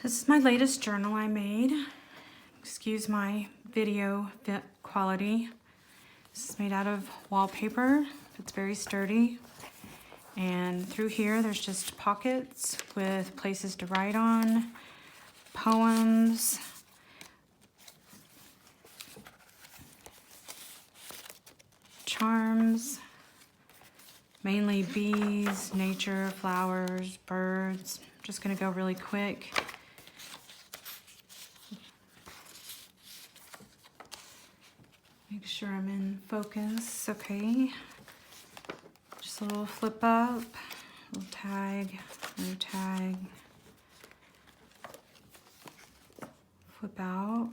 This is my latest journal I made. Excuse my video quality. This is made out of wallpaper. It's very sturdy. And through here, there's just pockets with places to write on, poems, charms, mainly bees, nature, flowers, birds. I'm just gonna go really quick. Make sure I'm in focus, okay. Just a little flip up, little tag, another tag. Flip out.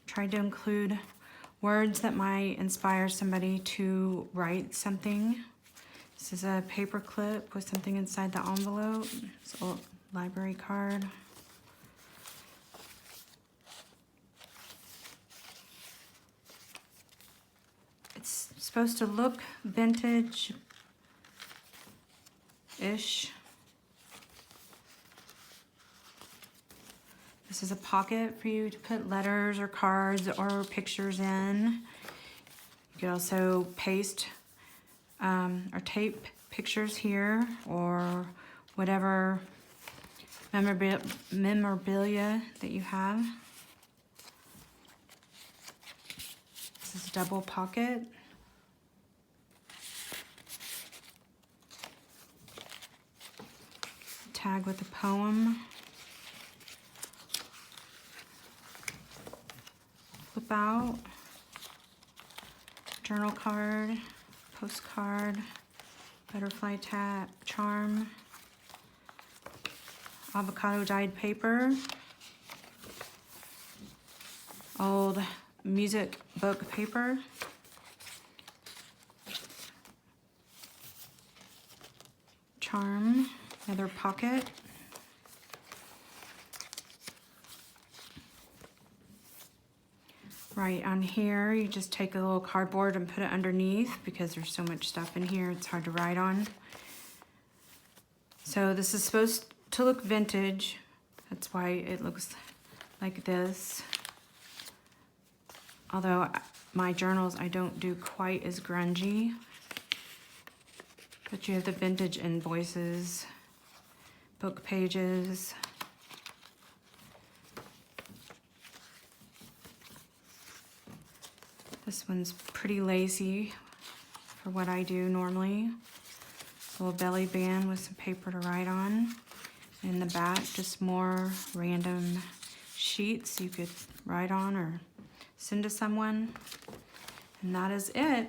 Tried to include words that might inspire somebody to write something. This is a paper clip with something inside the envelope. It's a little library card. It's supposed to look vintage-ish. This is a pocket for you to put letters or cards or pictures in. You could also paste or tape pictures here or whatever memorabilia that you have. This is a double pocket. Tag with a poem. Flip out. Journal card, postcard, butterfly charm, avocado dyed paper, old music book paper, charm, another pocket, right on here you just take a little cardboard and put it underneath because there's so much stuff in here it's hard to write on. So this is supposed to look vintage, that's why it looks like this. Although my journals I don't do quite as grungy. But you have the vintage invoices, book pages. This one's pretty lacy for what I do normally. A little belly band with some paper to write on. In the back, just more random sheets you could write on or send to someone. And that is it.